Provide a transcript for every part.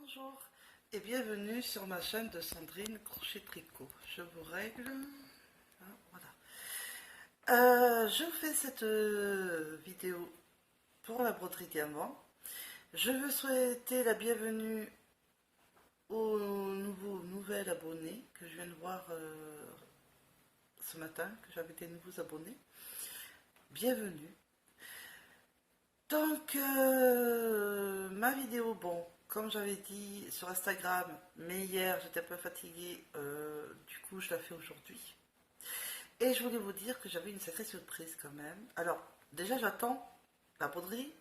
Bonjour et bienvenue sur ma chaîne de Sandrine Crochet Tricot. Je vous règle. Voilà. Je vous fais cette vidéo pour la broderie diamant. Je veux souhaiter la bienvenue aux nouvel abonné que je viens de voir ce matin, que j'avais des nouveaux abonnés. Bienvenue. Donc, ma vidéo, bon, comme j'avais dit sur Instagram, mais hier j'étais un peu fatiguée, du coup je la fais aujourd'hui. Et je voulais vous dire que j'avais une sacrée surprise quand même. Alors, déjà j'attends la broderie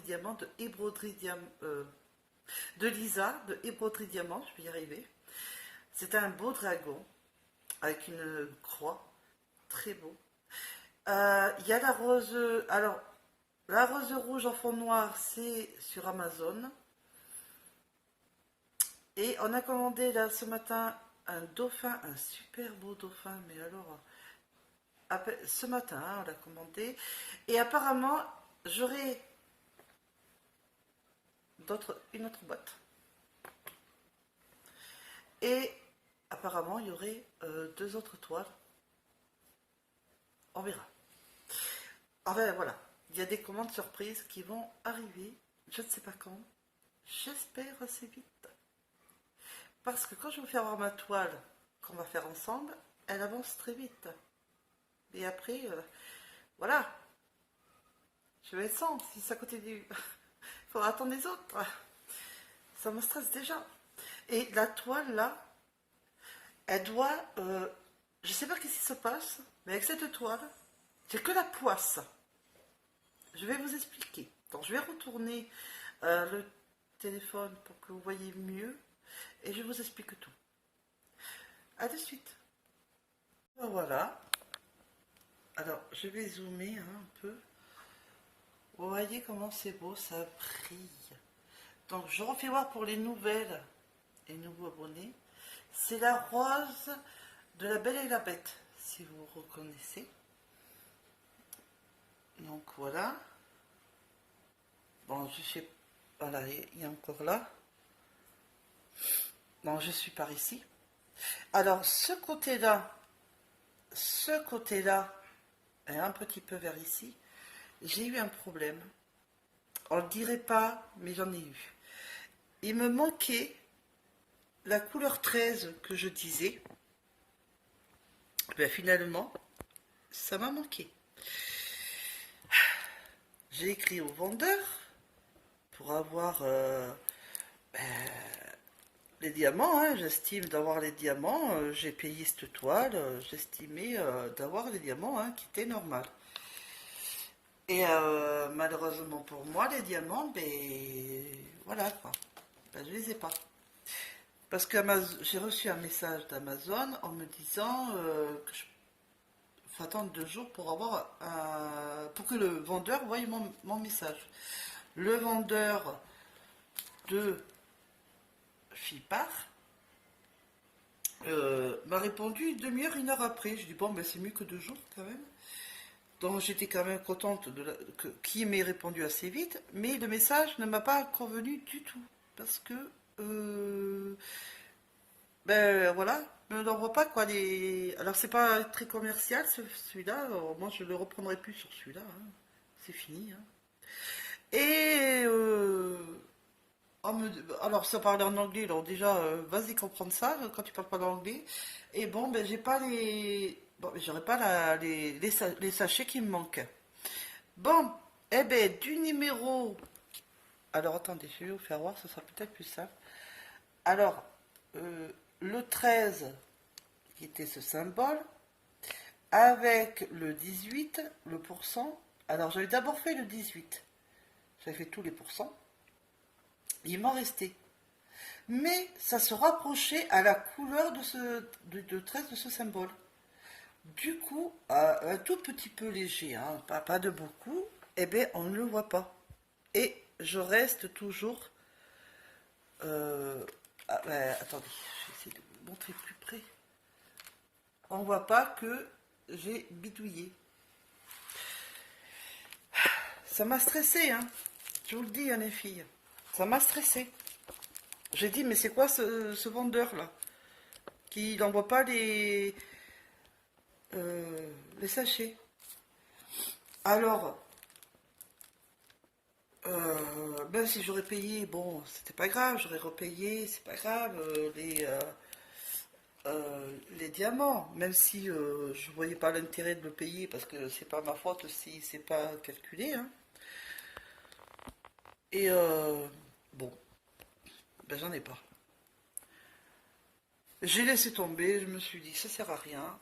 diamant de e-broderie diamant, de Lisa, de e-broderie diamant, je vais y arriver. C'est un beau dragon avec une croix, très beau. Il y a la rose, alors la rose rouge en fond noir, c'est sur Amazon. Et on a commandé là ce matin un dauphin, un super beau dauphin, mais alors, ce matin, hein, on l'a commandé. Et apparemment, j'aurai une autre boîte. Et apparemment, il y aurait deux autres toiles. On verra. Enfin, voilà. Il y a des commandes surprises qui vont arriver. Je ne sais pas quand. J'espère assez vite. Parce que quand je vais vous faire voir ma toile qu'on va faire ensemble, elle avance très vite. Et après, voilà. Je vais être sans si ça continue. Il faudra attendre les autres. Ça me stresse déjà. Et la toile là, elle doit... je sais pas qu'est-ce qui se passe, mais avec cette toile, j'ai que la poisse. Je vais vous expliquer. Donc je vais retourner le téléphone pour que vous voyez mieux. Et je vous explique tout. A de suite. Voilà. Alors, je vais zoomer un peu. Vous voyez comment c'est beau, ça brille. Donc, je refais voir pour les nouvelles et nouveaux abonnés. C'est la rose de la Belle et la Bête, si vous reconnaissez. Donc, voilà. Bon, je sais... Voilà, il y a encore là. Non, je suis par ici. Alors, ce côté-là, et un petit peu vers ici, j'ai eu un problème. On ne le dirait pas, mais j'en ai eu. Il me manquait la couleur 13 que je disais. Ben, finalement, ça m'a manqué. J'ai écrit au vendeur pour avoir... les diamants, hein, j'estime d'avoir les diamants, j'ai payé cette toile, j'estimais d'avoir les diamants hein, qui étaient normales. Et malheureusement pour moi, les diamants, ben voilà quoi, ben, je les ai pas. Parce que j'ai reçu un message d'Amazon en me disant que je faut attendre 2 jours pour avoir pour que le vendeur voie mon message. Le vendeur de Fipar m'a répondu une demi-heure, 1 heure après. Je dis bon, ben c'est mieux que 2 jours quand même. Donc j'étais quand même contente qu'il m'ait répondu assez vite, mais le message ne m'a pas convenu du tout parce que ben voilà, je ne l'envoie pas quoi. Alors c'est pas très commercial celui-là. Moi je le reprendrai plus sur celui-là. Hein. C'est fini. Hein. Et alors, ça parlait en anglais, alors déjà, vas-y comprendre ça quand tu parles pas d'anglais. Et bon, ben, j'ai pas les. Bon, ben, j'aurais pas les sachets qui me manquent. Bon, eh ben, du numéro. Alors, attendez, je vais vous faire voir, ce sera peut-être plus simple. Alors, le 13, qui était ce symbole, avec le 18, le pourcent. Alors, j'avais d'abord fait le 18. J'avais fait tous les pourcents. Il m'en restait. Mais ça se rapprochait à la couleur de 13 de ce symbole. Du coup, un tout petit peu léger, hein, pas de beaucoup, eh bien, on ne le voit pas. Et je reste toujours... attendez, je vais essayer de vous montrer plus près. On ne voit pas que j'ai bidouillé. Ça m'a stressé, hein. Je vous le dis, hein, les filles. Ça m'a stressé. J'ai dit, mais c'est quoi ce vendeur-là qui n'envoie pas les sachets? Alors, ben si j'aurais payé, bon, c'était pas grave, j'aurais repayé, c'est pas grave, les diamants, même si je voyais pas l'intérêt de le payer parce que c'est pas ma faute si c'est pas calculé, hein. Et bon, ben j'en ai pas. J'ai laissé tomber, je me suis dit ça sert à rien.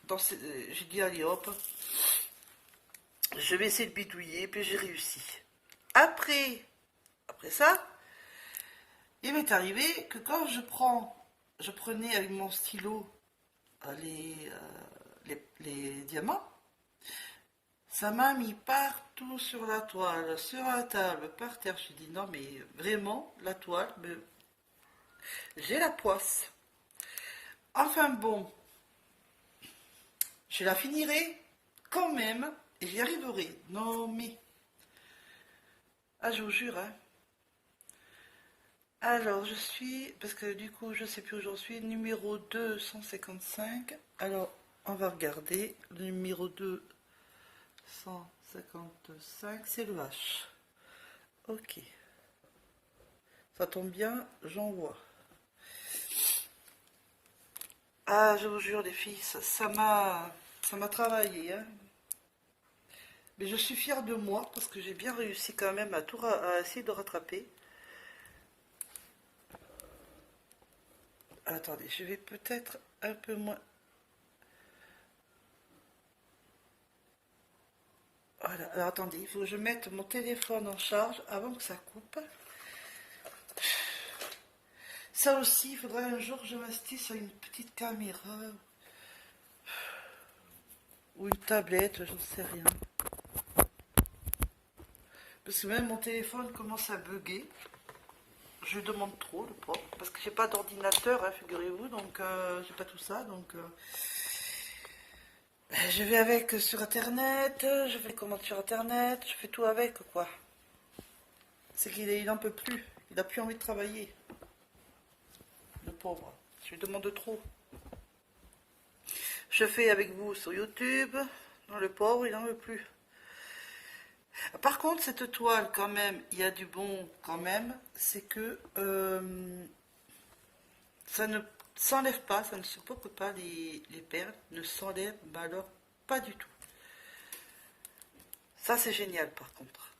J'ai dit allez hop, je vais essayer de bidouiller, puis j'ai réussi. Après ça, il m'est arrivé que quand je prenais avec mon stylo les diamants, ça m'a mis partout sur la toile, sur la table, par terre. Je me suis dit non mais vraiment, la toile, j'ai la poisse. Enfin bon, je la finirai quand même et j'y arriverai. Non mais, ah je vous jure, hein. Alors, parce que du coup, je sais plus où j'en suis, numéro 255. Alors, on va regarder. Le numéro 255, c'est le H. Ok. Ça tombe bien, j'en vois. Ah, je vous jure, les filles, ça m'a travaillé, hein. Mais je suis fière de moi parce que j'ai bien réussi quand même à essayer de rattraper. Attendez, je vais peut-être un peu moins. Voilà, alors attendez, il faut que je mette mon téléphone en charge avant que ça coupe. Ça aussi, il faudrait un jour que je m'installe sur une petite caméra ou une tablette, j'en sais rien. Parce que même mon téléphone commence à bugger. Je lui demande trop, le pauvre. Parce que j'ai pas d'ordinateur, hein, figurez-vous, donc j'ai pas tout ça. Donc je vais avec sur internet, je fais des commandes sur internet, je fais tout avec, quoi. C'est qu'il n'en peut plus, il n'a plus envie de travailler. Le pauvre, je lui demande trop. Je fais avec vous sur YouTube. Non, le pauvre, il n'en veut plus. Par contre, cette toile, quand même, il y a du bon quand même, c'est que ça ne s'enlève pas, ça ne se coupe pas, les perles ne s'enlèvent, bah alors pas du tout. Ça, c'est génial, par contre.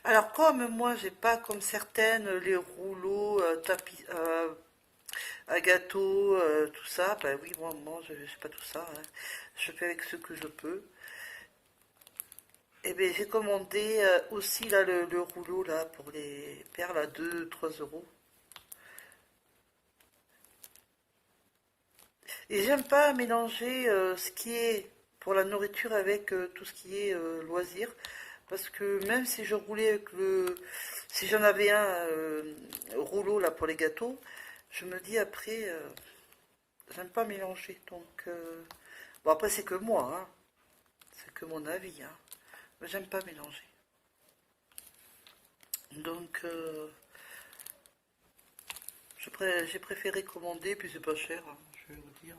Alors, comme moi, j'ai pas comme certaines les rouleaux tapis, à gâteau, tout ça, bah oui, moi je sais pas tout ça, hein. Je fais avec ce que je peux. Et bien, j'ai commandé aussi là le rouleau là pour les perles à 2-3 euros. Et j'aime pas mélanger ce qui est pour la nourriture avec tout ce qui est loisir. Parce que même si je roulais avec si j'en avais un rouleau là pour les gâteaux, je me dis après, j'aime pas mélanger. Donc, bon après c'est que moi, hein. C'est que mon avis, hein. Mais j'aime pas mélanger. Donc, j'ai préféré commander, puis c'est pas cher, hein, je vais vous dire.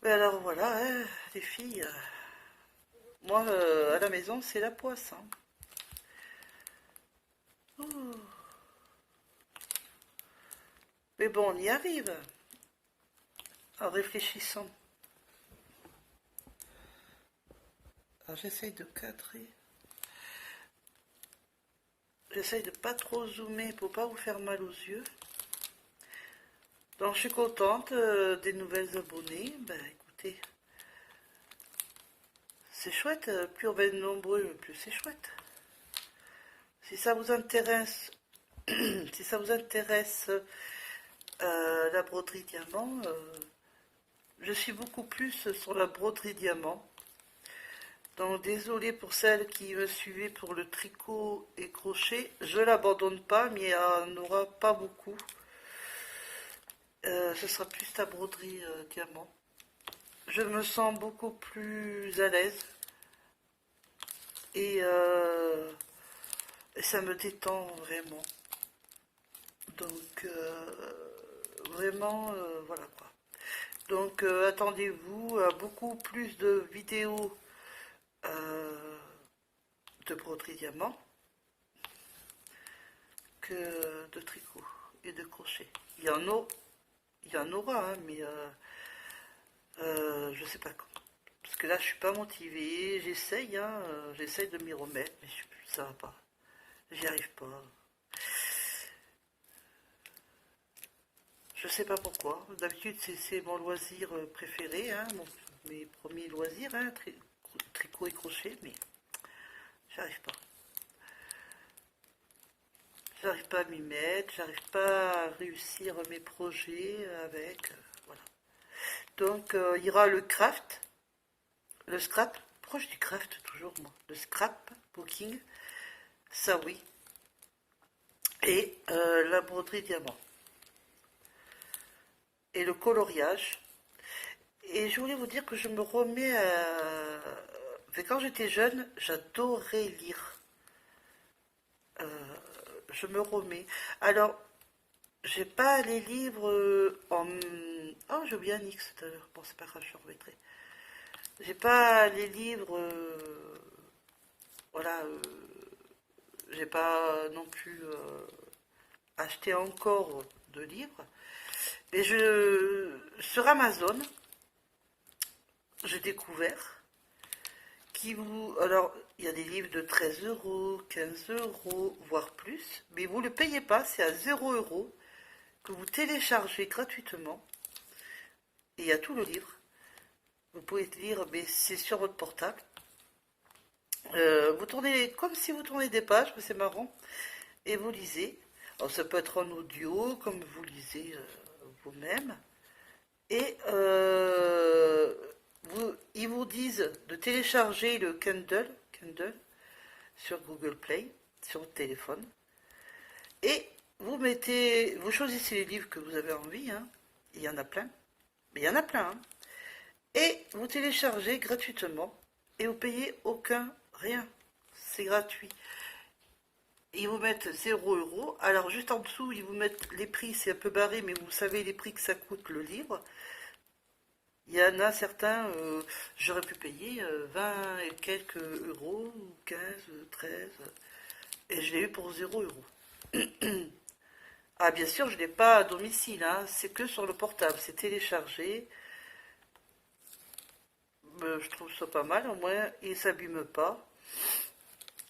Mais alors voilà, hein, les filles, moi à la maison c'est la poisse, hein. Oh. Mais bon, on y arrive en réfléchissant. Alors j'essaye de cadrer. J'essaye de pas trop zoomer pour pas vous faire mal aux yeux. Donc je suis contente des nouvelles abonnés. Ben écoutez, c'est chouette. Plus on va être nombreux, plus c'est chouette. Si ça vous intéresse, si ça vous intéresse la broderie diamant, je suis beaucoup plus sur la broderie diamant. Donc désolé pour celles qui me suivaient pour le tricot et crochet, je l'abandonne pas, mais il n'y en aura pas beaucoup. Ce sera plus la broderie diamant. je me sens beaucoup plus à l'aise et, et ça me détend vraiment. Donc, vraiment, voilà quoi. Donc, attendez-vous à beaucoup plus de vidéos de broderie diamant que de tricot et de crochet. Il y en aura, hein, mais je sais pas quand. Parce que là, je suis pas motivée. J'essaye, hein, j'essaye de m'y remettre, mais ça va pas. J'y arrive pas. Je sais pas pourquoi. D'habitude, c'est mon loisir préféré, hein, mes premiers loisirs, hein, tricot et crochet, mais j'arrive pas. J'arrive pas à m'y mettre, j'arrive pas à réussir mes projets avec. Voilà. Donc, il y aura le craft, le scrap. Pourquoi je dis craft toujours, moi? Le scrap booking, ça oui. Et la broderie diamant. Et le coloriage. Et je voulais vous dire que je me remets à... Quand j'étais jeune, j'adorais lire. Je me remets. Alors, j'ai pas les livres en... Oh, j'ai oublié un X tout à l'heure. Bon, c'est pas grave, je remettrai. J'ai pas les livres... voilà. J'ai pas non plus acheté encore de livres. Mais sur Amazon, j'ai découvert alors, il y a des livres de 13 euros, 15 euros, voire plus, mais vous ne le payez pas, c'est à 0 euros que vous téléchargez gratuitement. Et il y a tout le livre. Vous pouvez lire, mais c'est sur votre portable. Vous tournez comme si vous tournez des pages, mais c'est marrant. Et vous lisez. Alors, ça peut être en audio, comme vous lisez vous-même. Et ils vous disent de télécharger le Kindle sur Google Play, sur votre téléphone. Et vous choisissez les livres que vous avez envie, hein. Il y en a plein. Mais il y en a plein, hein. Et vous téléchargez gratuitement. Et vous payez rien. C'est gratuit. Ils vous mettent 0 euros. Alors juste en dessous, ils vous mettent les prix, c'est un peu barré, mais vous savez les prix que ça coûte le livre. Il y en a certains, j'aurais pu payer 20 et quelques euros, 15, 13, et je l'ai eu pour 0 euros. Ah, bien sûr, je ne l'ai pas à domicile, hein, c'est que sur le portable, c'est téléchargé. Je trouve ça pas mal, au moins il ne s'abîme pas.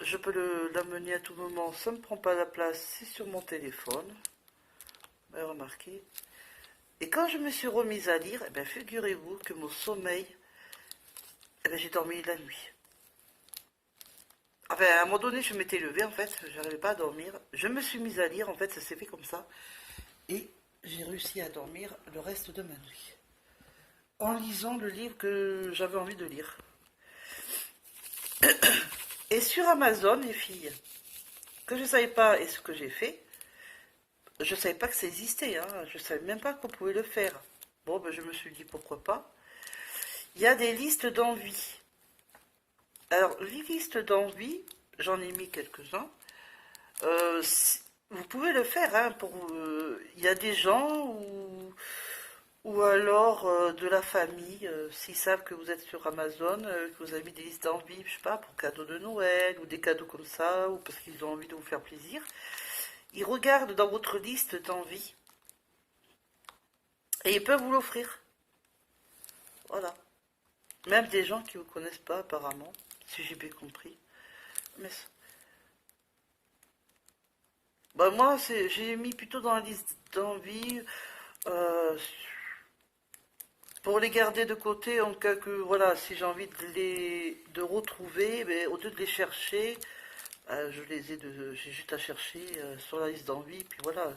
Je peux l'amener à tout moment, ça ne me prend pas la place, c'est sur mon téléphone. Remarquez. Et quand je me suis remise à lire, eh bien, figurez-vous que mon sommeil, eh bien, j'ai dormi la nuit. Enfin, à un moment donné, je m'étais levée, en fait, je n'arrivais pas à dormir. Je me suis mise à lire, en fait, ça s'est fait comme ça. Et j'ai réussi à dormir le reste de ma nuit. En lisant le livre que j'avais envie de lire. Et sur Amazon, les filles, que je ne savais pas, et ce que j'ai fait, je ne savais pas que ça existait, hein. Je ne savais même pas qu'on pouvait le faire. Bon, ben, je me suis dit, pourquoi pas. Il y a des listes d'envie. Alors, les listes d'envie, j'en ai mis quelques-uns. Vous pouvez le faire, hein, il y a des gens ou alors de la famille, s'ils savent que vous êtes sur Amazon, que vous avez mis des listes d'envie, je sais pas, pour cadeaux de Noël ou des cadeaux comme ça, ou parce qu'ils ont envie de vous faire plaisir. Ils regardent dans votre liste d'envie et ils peuvent vous l'offrir. Voilà. Même des gens qui ne vous connaissent pas apparemment, si j'ai bien compris. Mais bah moi, j'ai mis plutôt dans la liste d'envie euh, pour les garder de côté en cas que, voilà, si j'ai envie de retrouver, mais au lieu de les chercher, j'ai juste à chercher sur la liste d'envie, puis voilà,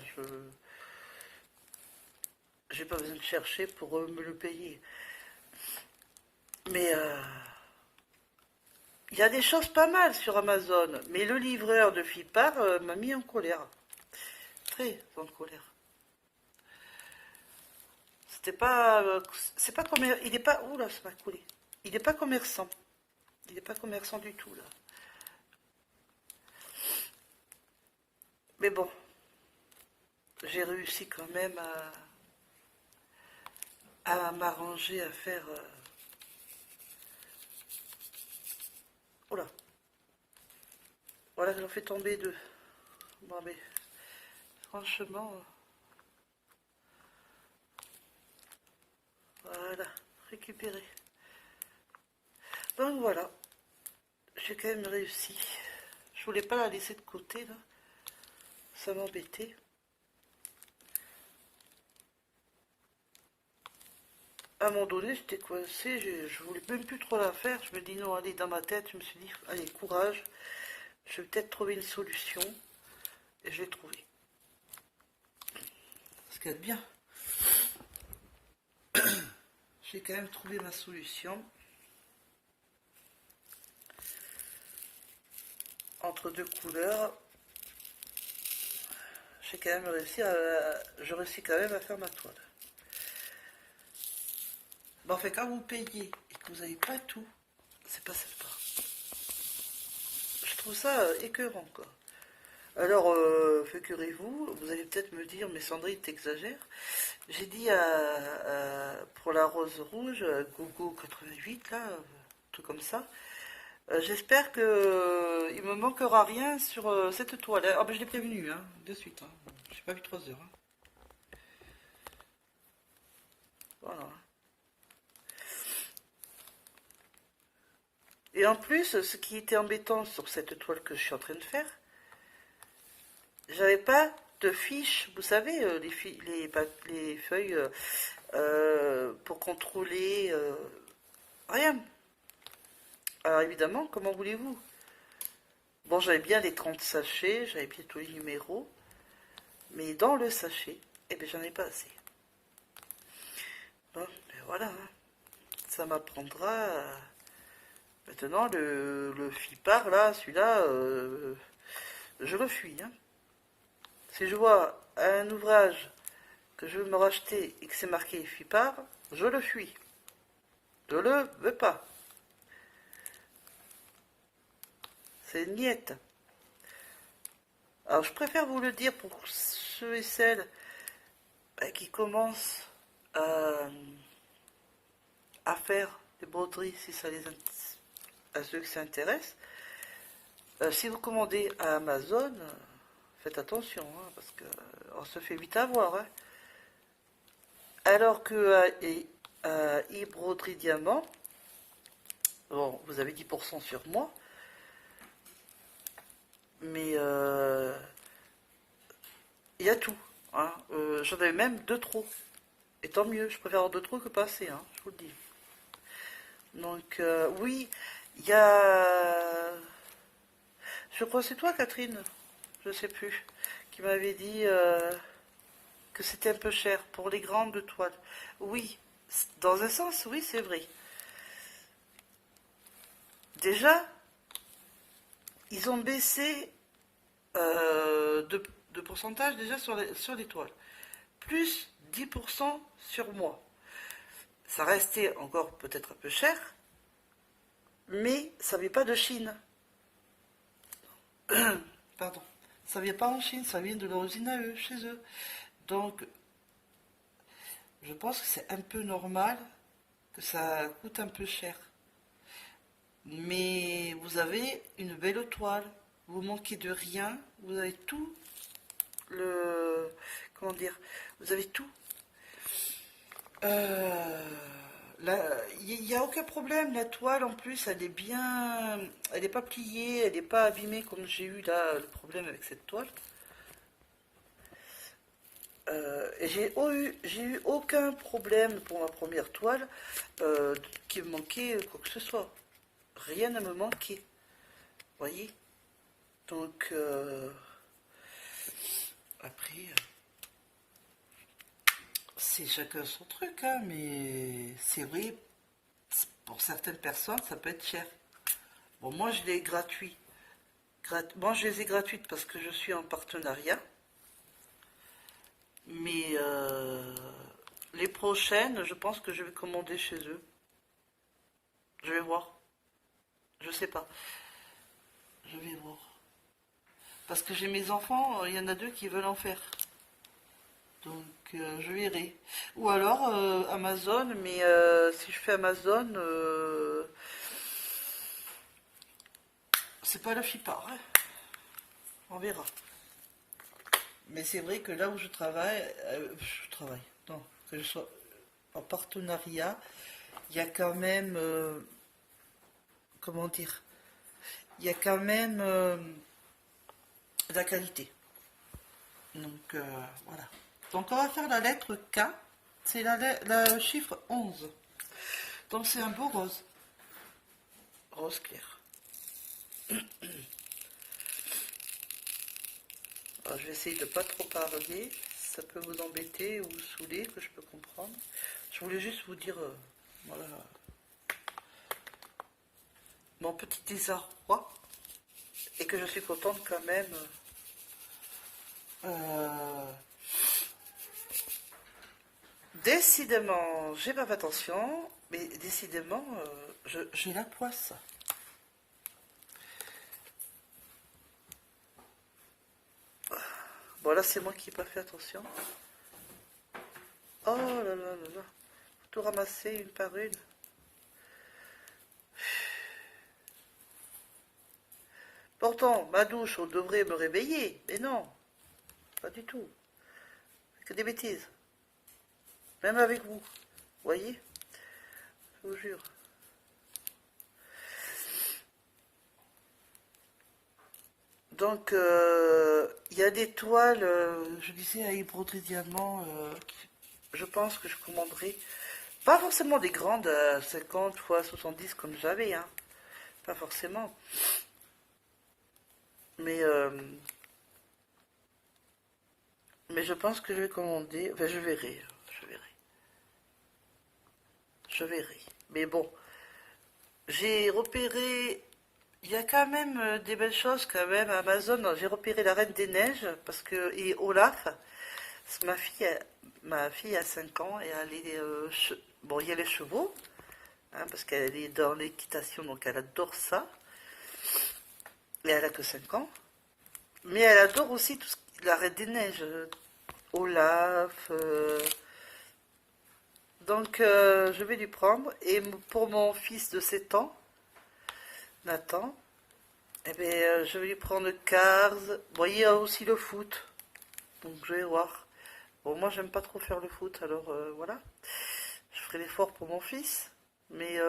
j'ai pas besoin de chercher pour me le payer. Mais il y a des choses pas mal sur Amazon, mais le livreur de Fipar m'a mis en colère. Très en colère. c'était pas, c'est pas commerçant, il est pas, oula, ça m'a coulé. Il n'est pas commerçant. Il n'est pas commerçant du tout, là. Mais bon, j'ai réussi quand même à m'arranger, à faire... Oh là. Voilà, j'en fais tomber deux. Bon, mais franchement... Voilà, récupérer. Donc voilà, j'ai quand même réussi. Je voulais pas la laisser de côté, là. Ça m'embêtait. À un moment donné, j'étais coincée, je voulais même plus trop la faire. Je me dis non, allez, dans ma tête, je me suis dit, allez, courage, je vais peut-être trouver une solution. Et je l'ai trouvée. Ce qu'il y a de bien. J'ai quand même trouvé ma solution. Entre deux couleurs. J'ai quand même réussi je réussis quand même à faire ma toile. Bon, en fait, quand vous payez et que vous n'avez pas tout, c'est pas sympa. Je trouve ça écœurant, quoi. Alors, figurez-vous, vous allez peut-être me dire, mais Sandrine, t'exagères. J'ai dit pour la rose rouge, Gogo 88, là, tout comme ça. J'espère que il me manquera rien sur cette toile. Ah ben je l'ai prévenu, hein, de suite. Hein. J'ai pas vu 3 heures. Hein. Voilà. Et en plus, ce qui était embêtant sur cette toile que je suis en train de faire, j'avais pas de fiches, vous savez, les feuilles pour contrôler, rien. Alors évidemment, comment voulez-vous? Bon, j'avais bien les 30 sachets, j'avais bien tous les numéros, mais dans le sachet, eh bien j'en ai pas assez. Bon, ben voilà, hein. Ça m'apprendra. Maintenant, le FIPAR, là, celui-là, je le fuis. Hein. Si je vois un ouvrage que je veux me racheter et que c'est marqué FIPAR, je le fuis. Je le veux pas. C'est une niette. Alors, je préfère vous le dire pour ceux et celles qui commencent à faire des broderies, si ça les à ceux qui s'intéressent. Si vous commandez à Amazon, faites attention, hein, parce qu'on se fait vite avoir. Hein. Alors que à e-broderie diamant, bon, vous avez 10% sur moi, mais il y a tout. Hein. J'en avais même 2 trop. Et tant mieux, je préfère avoir 2 trop que pas assez, hein, je vous le dis. Donc, oui, il y a... Je crois que c'est toi, Catherine, je sais plus, qui m'avait dit que c'était un peu cher pour les grandes toiles. Oui, dans un sens, oui, c'est vrai. Déjà, ils ont baissé de pourcentage déjà sur les toiles. Plus 10% sur moi. Ça restait encore peut-être un peu cher, mais ça ne vient pas de Chine. Pardon. Ça vient pas en Chine, ça vient de leur usine à eux, chez eux. Donc, je pense que c'est un peu normal que ça coûte un peu cher. Mais vous avez une belle toile, vous manquez de rien, vous avez tout le... Comment dire? Vous avez tout. Il n'y a aucun problème, la toile en plus, elle est bien... Elle n'est pas pliée, elle n'est pas abîmée comme j'ai eu là le problème avec cette toile. Et j'ai eu aucun problème pour ma première toile qui me manquait quoi que ce soit. Rien ne me manquait. Voyez? Donc, après, c'est chacun son truc, hein, mais c'est vrai, pour certaines personnes, ça peut être cher. Bon, moi, je l'ai gratuit. Moi, je les ai gratuites parce que je suis en partenariat. Mais prochaine, je pense que je vais commander chez eux. Je vais voir. Je sais pas. Je vais voir. Parce que j'ai mes enfants, il y en a deux qui veulent en faire. Donc je verrai. Ou alors Amazon, mais si je fais Amazon, c'est pas le FIPAR, hein. On verra. Mais c'est vrai que là où je travaille, non, que je sois en partenariat, il y a quand même, comment dire, il y a quand même de la qualité. Donc voilà. Donc on va faire la lettre K, c'est le chiffre 11. Donc c'est un beau rose. Rose clair. Alors, je vais essayer de ne pas trop parler. Ça peut vous embêter ou vous saouler, que je peux comprendre. Je voulais juste vous dire, voilà, mon petit désarroi. Et que je suis contente quand même. Décidément, j'ai pas fait attention. Mais décidément, j'ai la poisse. Bon, là, c'est moi qui n'ai pas fait attention. Oh là là là là. Faut tout ramasser une par une. Pourtant, ma douche, on devrait me réveiller. Mais non, pas du tout. Que des bêtises. Même avec vous. Vous voyez? Je vous jure. Donc, il y a des toiles, je disais à Hybrodry Diamant, je pense que je commanderai. Pas forcément des grandes 50 x 70 comme j'avais, hein. Pas forcément. Mais je pense que je vais commander. Enfin, je verrai. Je verrai. Je verrai. Mais bon, j'ai repéré. Il y a quand même des belles choses quand même à Amazon. J'ai repéré la Reine des Neiges parce que et Olaf. C'est ma fille a 5 ans et elle est bon, il y a les chevaux hein, parce qu'elle est dans l'équitation donc elle adore ça. Et elle a que 5 ans. Mais elle adore aussi tout la Reine des Neiges, Olaf. Donc je vais lui prendre. Et pour mon fils de 7 ans, Nathan, eh bien, je vais lui prendre Cars. Bon, il y a aussi le foot. Donc je vais voir. Bon, moi j'aime pas trop faire le foot, alors voilà. Je ferai l'effort pour mon fils. Mais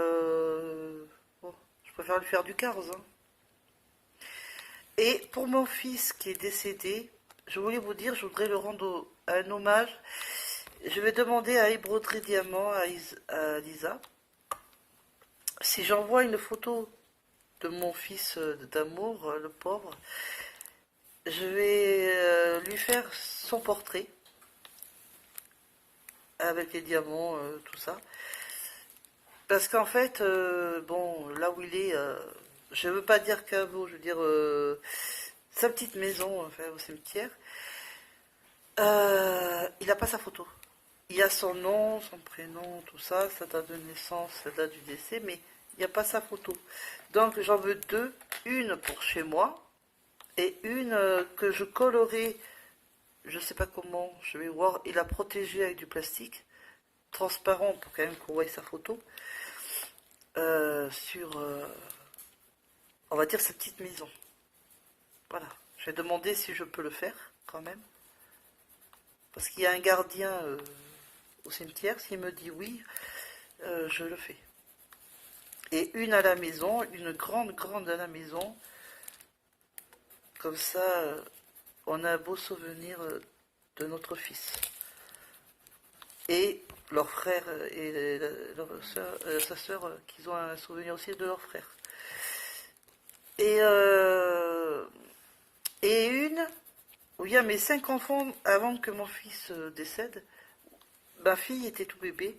bon, je préfère lui faire du Cars. Hein. Et pour mon fils qui est décédé, je voulais vous dire, je voudrais le rendre un hommage. Je vais demander à Hybrodry Diamant, à Lisa, si j'envoie une photo de mon fils d'amour, le pauvre, je vais lui faire son portrait avec les diamants, tout ça. Parce qu'en fait, bon, là où il est, je veux pas dire caveau, je veux dire sa petite maison, enfin, au cimetière, il n'a pas sa photo. Il y a son nom, son prénom, tout ça, sa date de naissance, sa date du décès, mais il n'y a pas sa photo. Donc j'en veux deux, une pour chez moi, et une que je colorerai, je sais pas comment, je vais voir, et la protéger avec du plastique, transparent pour quand même qu'on voie sa photo, sur, on va dire, sa petite maison. Voilà, je vais demander si je peux le faire, quand même. Parce qu'il y a un gardien au cimetière, s'il me dit oui, je le fais. Et une à la maison, une grande, grande à la maison. Comme ça, on a un beau souvenir de notre fils. Et leur frère et sa sœur, qui ont un souvenir aussi de leur frère. Et une, où il y a mes 5 enfants avant que mon fils décède. Ma fille était tout bébé.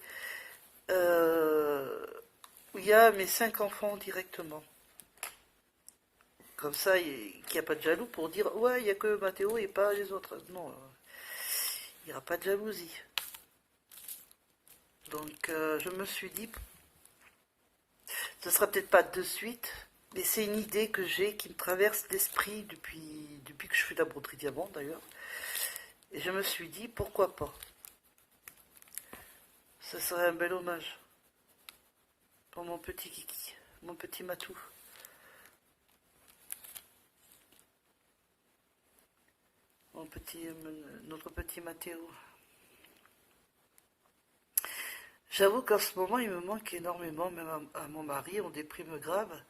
Où il y a mes 5 enfants directement. Comme ça, qu'il n'y a pas de jaloux pour dire ouais, il n'y a que Mathéo et pas les autres. Non, il n'y aura pas de jalousie. Donc je me suis dit, ce sera peut-être pas de suite, mais c'est une idée que j'ai qui me traverse l'esprit depuis que je fais de la broderie diamant d'ailleurs. Et je me suis dit, pourquoi pas? Ce serait un bel hommage pour mon petit kiki, mon petit matou. Notre petit Mathéo. J'avoue qu'en ce moment, il me manque énormément, même à mon mari, on déprime grave.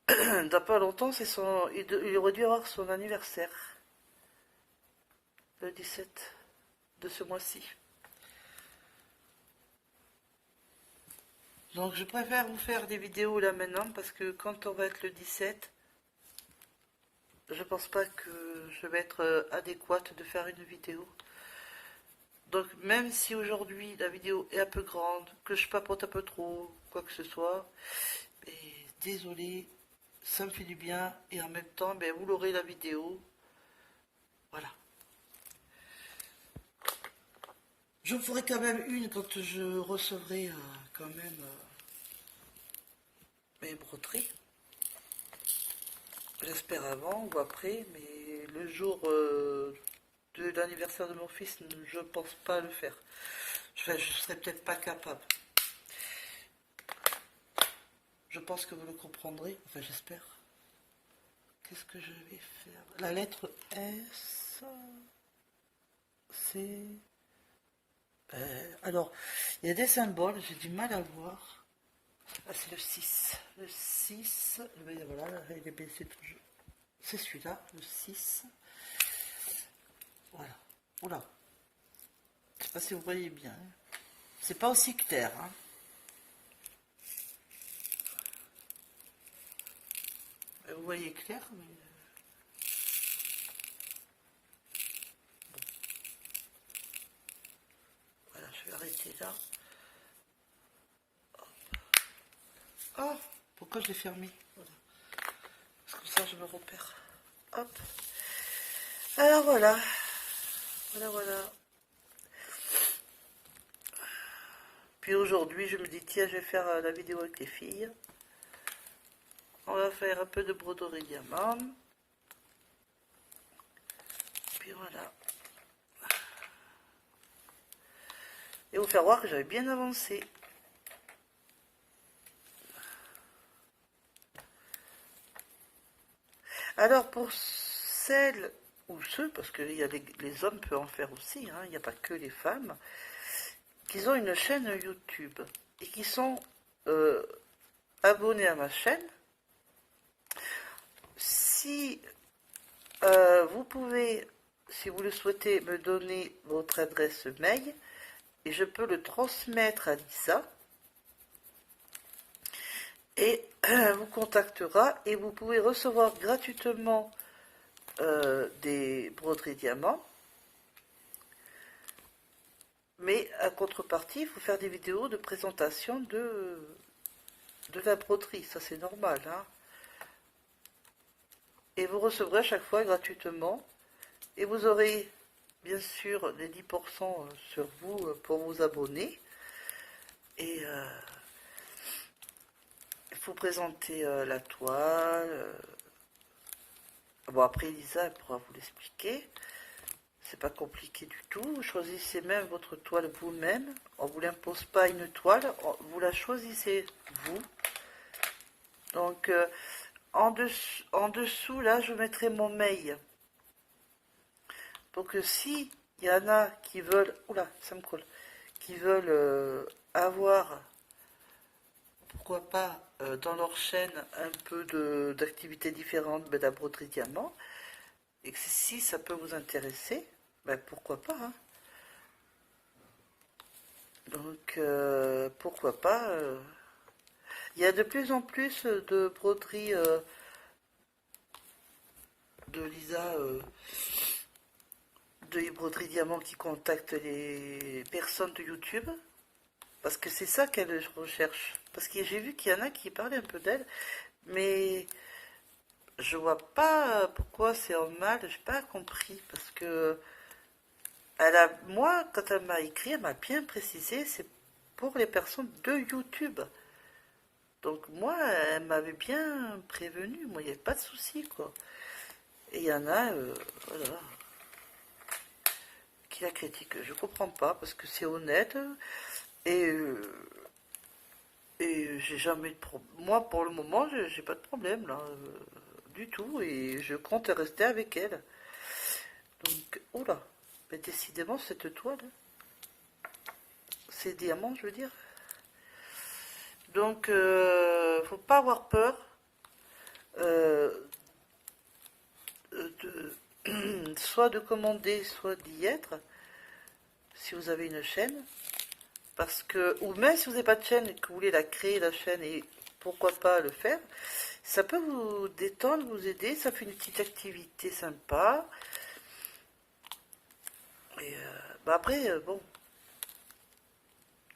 Dans pas longtemps, il aurait dû avoir son anniversaire, le 17 de ce mois-ci. Donc je préfère vous faire des vidéos là maintenant, parce que quand on va être le 17, je pense pas que je vais être adéquate de faire une vidéo. Donc même si aujourd'hui la vidéo est un peu grande, que je papote un peu trop, quoi que ce soit, désolé, ça me fait du bien, et en même temps, vous l'aurez la vidéo. Voilà. Je vous ferai quand même une quand je recevrai quand même mes broderies. J'espère avant ou après, mais le jour de l'anniversaire de mon fils, je pense pas le faire. Je serai peut-être pas capable. Je pense que vous le comprendrez, enfin j'espère. Qu'est-ce que je vais faire? La lettre S, c'est... alors, il y a des symboles, j'ai du mal à voir. Ah, c'est le 6. Le 6, voilà, il est baissé toujours. C'est celui-là, le 6. Voilà. Oula. Je sais pas si vous voyez bien. C'est pas aussi clair. Hein. Vous voyez clair, mais... Bon. Voilà, je vais arrêter là. Oh, pourquoi je l'ai fermé? Voilà. Parce que ça, je me repère. Hop. Alors voilà. Voilà. Puis aujourd'hui, je me dis, tiens, je vais faire la vidéo avec les filles. On va faire un peu de broderie diamant. Puis voilà. Et vous faire voir que j'avais bien avancé. Alors pour celles ou ceux, parce que les hommes peuvent en faire aussi, hein, il n'y a pas que les femmes, qui ont une chaîne YouTube et qui sont abonnés à ma chaîne, si vous pouvez, si vous le souhaitez, me donner votre adresse mail et je peux le transmettre à Lisa et vous contactera et vous pouvez recevoir gratuitement des broderies diamants. Mais à contrepartie, il faut faire des vidéos de présentation de la broderie, ça c'est normal. Hein. Et vous recevrez à chaque fois gratuitement. Et vous aurez bien sûr les 10% sur vous pour vous abonner. Et il faut présenter la toile. Bon, après Elisa, elle pourra vous l'expliquer. C'est pas compliqué du tout. Vous choisissez même votre toile vous-même. On ne vous l'impose pas une toile. Vous la choisissez vous. Donc, en dessous, là, je mettrai mon mail. Pour que si il y en a qui veulent... Oula, ça me colle. Qui veulent avoir, pourquoi pas, dans leur chaîne, un peu d'activités différentes de la broderie diamant, et que si ça peut vous intéresser, pourquoi pas. Hein. Donc, pourquoi pas. Il y a de plus en plus de broderies de Lisa, de broderie diamant qui contactent les personnes de YouTube. Parce que c'est ça qu'elle recherche. Parce que j'ai vu qu'il y en a qui parlaient un peu d'elle, mais je vois pas pourquoi c'est en mal, j'ai pas compris. Parce que moi, quand elle m'a écrit, elle m'a bien précisé, pour les personnes de YouTube. Donc moi, elle m'avait bien prévenu, moi il n'y avait pas de souci quoi. Et il y en a, voilà, qui la critiquent. Je comprends pas parce que c'est honnête et, euh, et j'ai jamais de problème. Moi pour le moment, j'ai pas de problème là, du tout et je compte rester avec elle. Donc, oula, mais décidément cette toile, ces diamants je veux dire. Donc, faut pas avoir peur euh, soit de commander, soit d'y être, si vous avez une chaîne. Parce que, ou même si vous n'avez pas de chaîne et que vous voulez la créer, la chaîne, et pourquoi pas le faire, ça peut vous détendre, vous aider, ça fait une petite activité sympa. Et bah après, bon,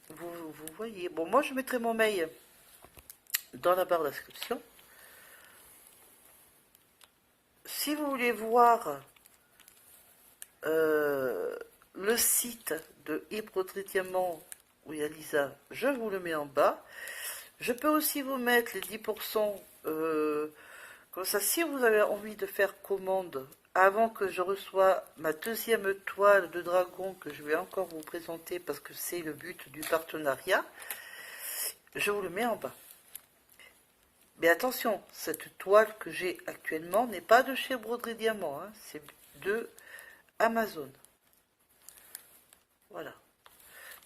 vous voyez. Bon, moi je mettrai mon mail dans la barre d'inscription. Si vous voulez voir le site de Hyprodry Diamant où il y a Lisa, je vous le mets en bas. Je peux aussi vous mettre les 10%, comme ça, si vous avez envie de faire commande avant que je reçoive ma deuxième toile de dragon que je vais encore vous présenter parce que c'est le but du partenariat, je vous le mets en bas. Mais attention, cette toile que j'ai actuellement n'est pas de chez Broderie Diamant, hein, c'est de Amazon. Voilà.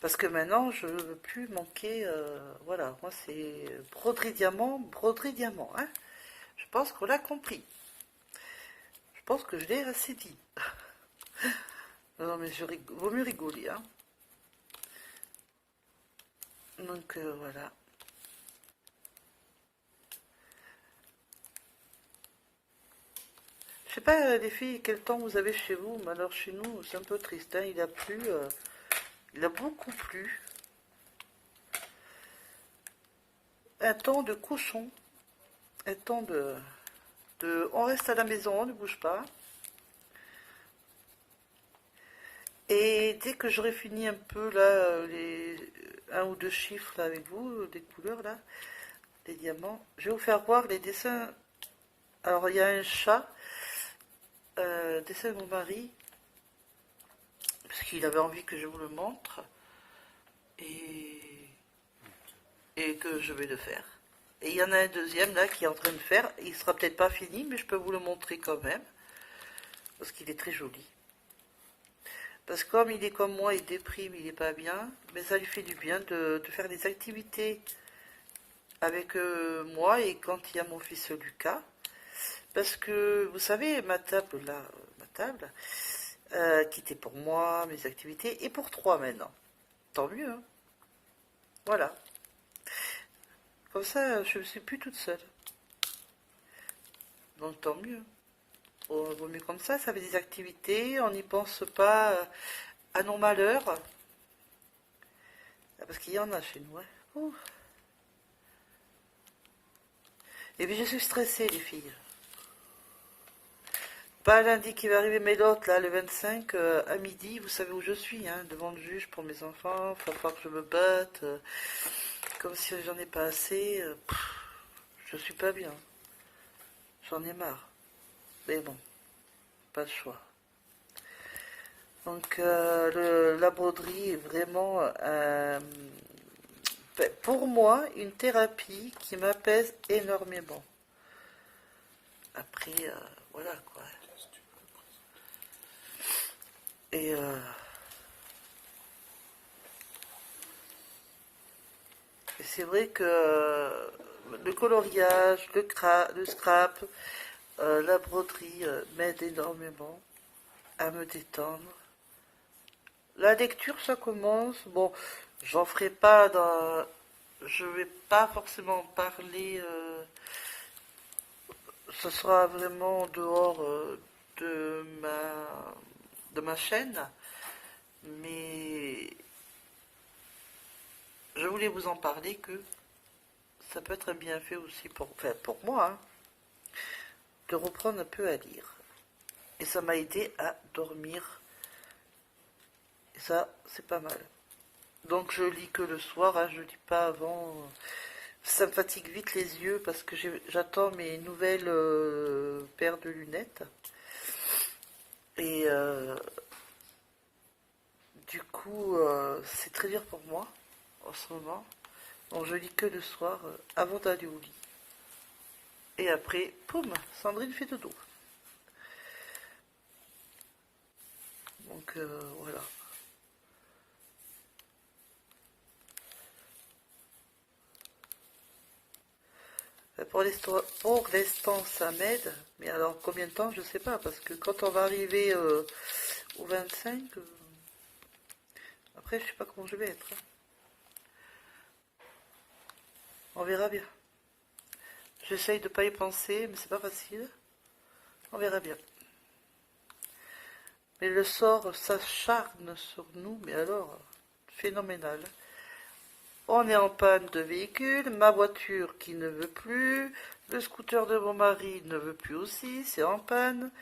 Parce que maintenant, je ne veux plus manquer. Voilà, moi c'est Broderie Diamant. Hein. Je pense qu'on l'a compris. Je pense que je l'ai assez dit. Non, mais vaut mieux rigoler. Hein. Donc voilà. Je sais pas, les filles, quel temps vous avez chez vous. Mais alors chez nous, c'est un peu triste. Hein. Il a plu. Il a beaucoup plu. Un temps de cochon. Un temps on reste à la maison, on ne bouge pas. Et dès que j'aurai fini un peu là, les un ou deux chiffres là, avec vous, des couleurs là, des diamants, je vais vous faire voir les dessins. Alors il y a un chat, dessin de mon mari, parce qu'il avait envie que je vous le montre, et, et que je vais le faire. Et il y en a un deuxième là qui est en train de faire, il sera peut-être pas fini, mais je peux vous le montrer quand même, parce qu'il est très joli. Parce que comme il est comme moi, il déprime, il n'est pas bien, mais ça lui fait du bien de faire des activités avec moi et quand il y a mon fils Lucas. Parce que, vous savez, ma table, là, qui était pour moi, mes activités, et pour trois maintenant. Tant mieux, hein. Voilà. Comme ça, je ne suis plus toute seule. Donc tant mieux. Vaut mieux comme ça fait des activités, on n'y pense pas à nos malheurs. Parce qu'il y en a chez nous, hein. Ouh. Et puis je suis stressée, les filles. Pas lundi qui va arriver, mais l'autre, là, le 25, à midi, vous savez où je suis, hein, devant le juge pour mes enfants, il va falloir que je me batte, comme si j'en ai pas assez, je suis pas bien, j'en ai marre, mais bon, pas le choix. Donc, la broderie est vraiment, pour moi, une thérapie qui m'apaise énormément. Après, voilà, quoi. Et c'est vrai que le coloriage, le scrap, la broderie m'aide énormément à me détendre. La lecture, ça commence. Bon, j'en ferai pas dans. Je vais pas forcément parler. Ce sera vraiment en dehors de ma chaîne. Mais je voulais vous en parler que ça peut être un bienfait aussi pour moi, hein, de reprendre un peu à lire. Et ça m'a aidé à dormir. Et ça, c'est pas mal. Donc je lis que le soir, hein, je lis pas avant. Ça me fatigue vite les yeux parce que j'attends mes nouvelles paires de lunettes. Et du coup, c'est très dur pour moi en ce moment. Donc je lis que le soir avant d'aller au lit. Et après, poum, Sandrine fait dodo. Donc voilà. Pour l'instant, ça m'aide. Mais alors, combien de temps, je sais pas. Parce que quand on va arriver au 25, après, je sais pas comment je vais être. On verra bien. J'essaye de pas y penser, mais c'est pas facile. On verra bien. Mais le sort s'acharne sur nous, mais alors, phénoménal. On est en panne de véhicule, ma voiture qui ne veut plus, le scooter de mon mari ne veut plus aussi, c'est en panne.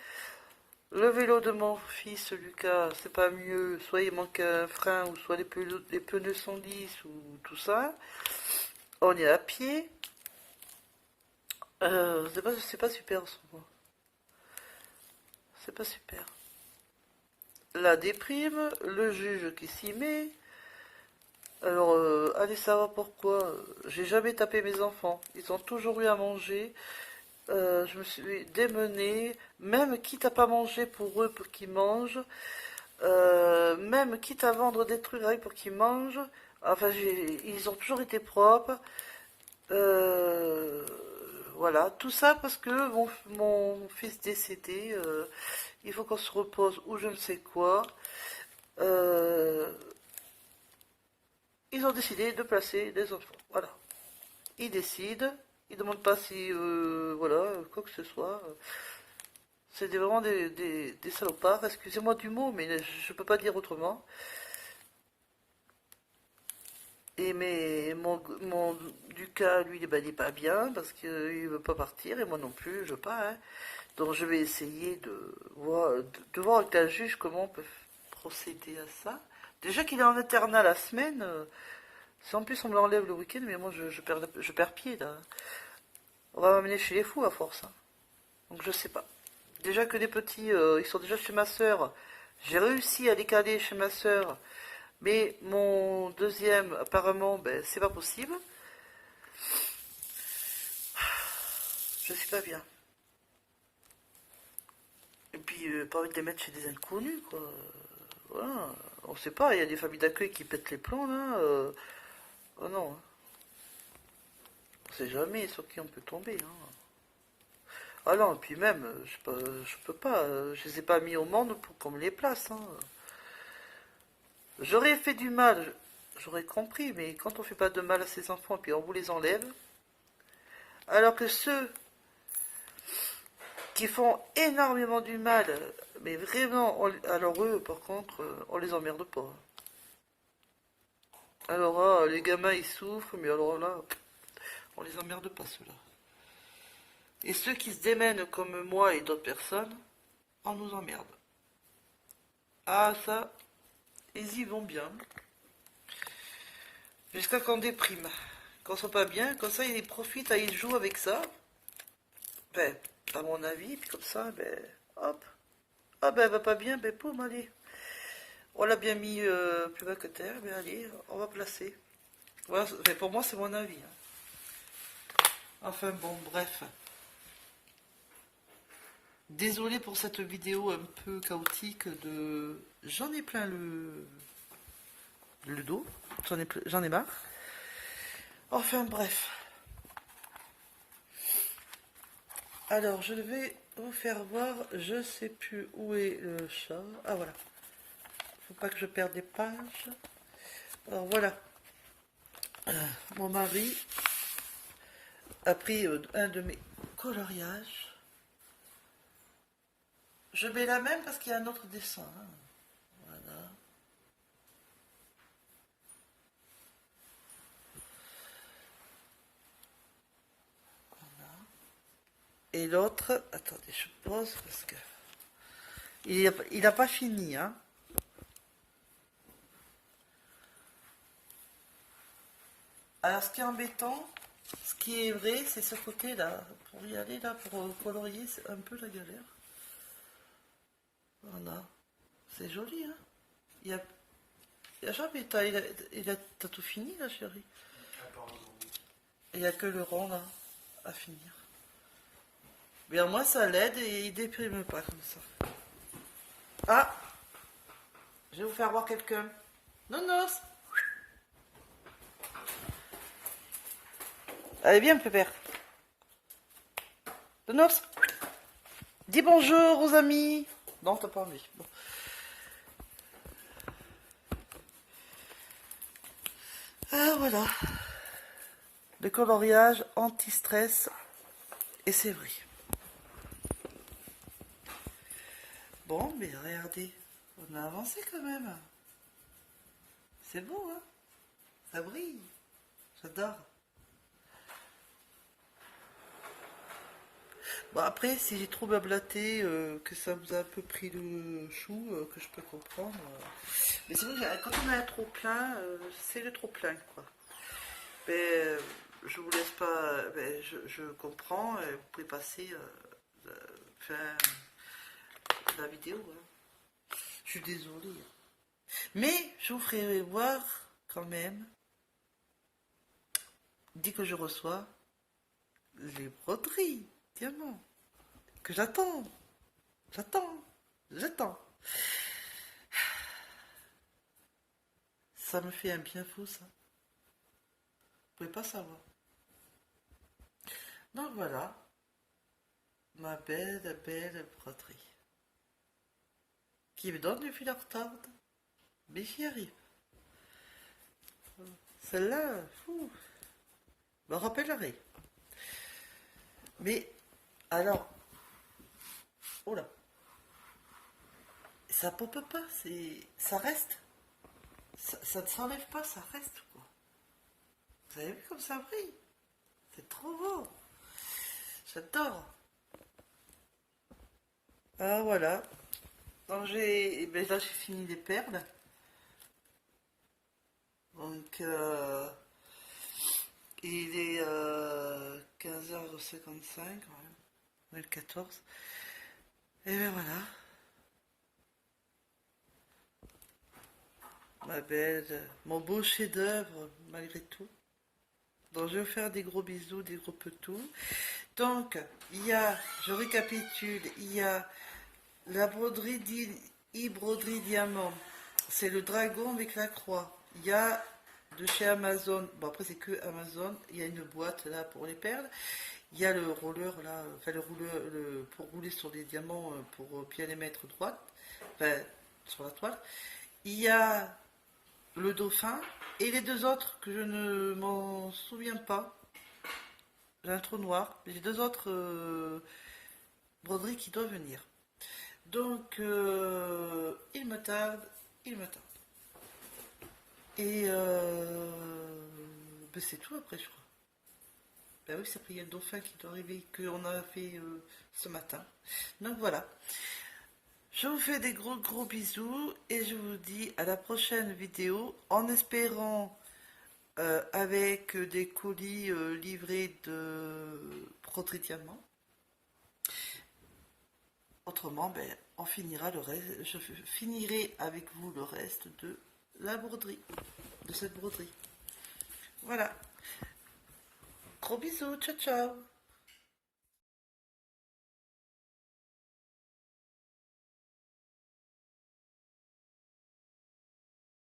Le vélo de mon fils Lucas, c'est pas mieux, soit il manque un frein, ou soit les pneus sont lisses, ou tout ça. On est à pied. C'est pas super en ce moment. C'est pas super. La déprime, le juge qui s'y met. Alors, allez savoir pourquoi. J'ai jamais tapé mes enfants. Ils ont toujours eu à manger. Je me suis démenée, même quitte à pas manger pour eux, pour qu'ils mangent. Même quitte à vendre des trucs pour qu'ils mangent. Enfin, ils ont toujours été propres. Euh, voilà, tout ça parce que mon fils décédé, il faut qu'on se repose ou je ne sais quoi. Euh, Ils ont décidé de placer des enfants. Voilà. Ils décident. Ils ne demandent pas si, voilà, quoi que ce soit. C'est vraiment des salopards. Excusez-moi du mot, mais je ne peux pas dire autrement. Et mon Lucas, lui, il n'est pas bien parce qu'il ne veut pas partir et moi non plus, je veux pas. Hein. Donc je vais essayer de voir avec la juge comment on peut procéder à ça. Déjà qu'il est en internat la semaine, si en plus on me l'enlève le week-end, mais moi je perds pied là. On va m'amener chez les fous à force. Hein. Donc je sais pas. Déjà que les petits, ils sont déjà chez ma sœur. J'ai réussi à les caler chez ma sœur. Mais mon deuxième, apparemment, ben, c'est pas possible. Je suis pas bien. Et puis, pas envie de les mettre chez des inconnus, quoi. Voilà. On sait pas, il y a des familles d'accueil qui pètent les plombs, là. Oh non. Hein. On sait jamais sur qui on peut tomber. Hein. Ah non, et puis même, je peux pas. Je les ai pas mis au monde pour qu'on me les place. Hein. J'aurais fait du mal, j'aurais compris, mais quand on fait pas de mal à ses enfants, puis on vous les enlève, alors que ceux qui font énormément du mal, mais vraiment, alors eux, par contre, on les emmerde pas. Alors là, les gamins, ils souffrent, mais alors là, on les emmerde pas, ceux-là. Et ceux qui se démènent comme moi et d'autres personnes, on nous emmerde. Ah, ça, ils y vont bien. Jusqu'à qu'on déprime. Quand ils sont pas bien, comme ça, ils profitent, ils jouent avec ça. Ben, à mon avis, puis comme ça, ben, hop. Ah ben, elle va pas bien, ben, poum, allez. On l'a bien mis plus bas que terre, ben, allez, on va placer. Voilà, ben, pour moi, c'est mon avis. Hein. Enfin, bon, bref. Désolé pour cette vidéo un peu chaotique de... J'en ai plein le dos. J'en ai marre. Enfin, bref. Alors, je vais vous faire voir. Je sais plus où est le chat. Ah, voilà. Faut pas que je perde des pages. Alors, voilà. Mon mari a pris un de mes coloriages. Je mets la même parce qu'il y a un autre dessin. Hein. Voilà. Voilà. Et l'autre, attendez, je pose parce que il n'a pas fini. Hein. Alors, ce qui est embêtant, ce qui est vrai, c'est ce côté-là. Pour y aller, là, pour colorier, c'est un peu la galère. Voilà. C'est joli, hein. Il y a jamais, t'as tout fini, là, chérie. Il n'y a que le rond, là, à finir. Bien, moi, ça l'aide et il déprime pas comme ça. Ah! Je vais vous faire voir quelqu'un. Nonos! Allez, viens, pépère. Nonos! Dis bonjour aux amis. Non, t'as pas envie. Bon. Ah, voilà. Le coloriage anti-stress. Et c'est vrai. Bon, mais regardez. On a avancé quand même. C'est beau, hein? Ça brille. J'adore. Bon, après, si j'ai trop blablaté, que ça vous a un peu pris le chou, que je peux comprendre. Mais c'est vrai que quand on a un trop plein, c'est le trop plein, quoi. Mais je vous laisse pas. Mais je comprends, vous pouvez passer fin la vidéo. Hein. Je suis désolée. Mais je vous ferai voir quand même, dès que je reçois les broderies diamants que j'attends. J'attends. Ça me fait un bien fou, ça. Vous pouvez pas savoir. Donc voilà, ma belle broderie. Qui me donne du fil à retordre, mais j'y arrive. Celle-là, fou, me rappellerai. Mais, alors, oh là, ça pop pas, ça reste. Ça ne s'enlève pas, ça reste, quoi. Vous avez vu comme ça brille? C'est trop beau. J'adore. Ah, voilà. Donc ben là j'ai fini les perles. Donc il est 15h55, on est le 14. Et ben voilà. Ma belle, mon beau chef-d'œuvre malgré tout. Donc je vais vous faire des gros bisous, des gros petous. Donc il y a, je récapitule, il y a la broderie broderie diamant. C'est le dragon avec la croix. Il y a de chez Amazon, bon après c'est que Amazon, il y a une boîte là pour les perles. Il y a le roller là, enfin le rouleur pour rouler sur les diamants pour bien les mettre droite, enfin sur la toile. Il y a le dauphin et les deux autres que je ne m'en souviens pas. J'ai un trou noir, mais j'ai deux autres broderies qui doivent venir. Donc il me tarde. Et ben c'est tout après je crois. Ben oui, c'est après il y a le dauphin qui doit arriver, qu'on a fait ce matin. Donc voilà. Je vous fais des gros bisous et je vous dis à la prochaine vidéo en espérant avec des colis livrés de broderie diamant. Autrement, ben, on finira le reste. Je finirai avec vous le reste de la broderie, de cette broderie. Voilà. Gros bisous, ciao ciao.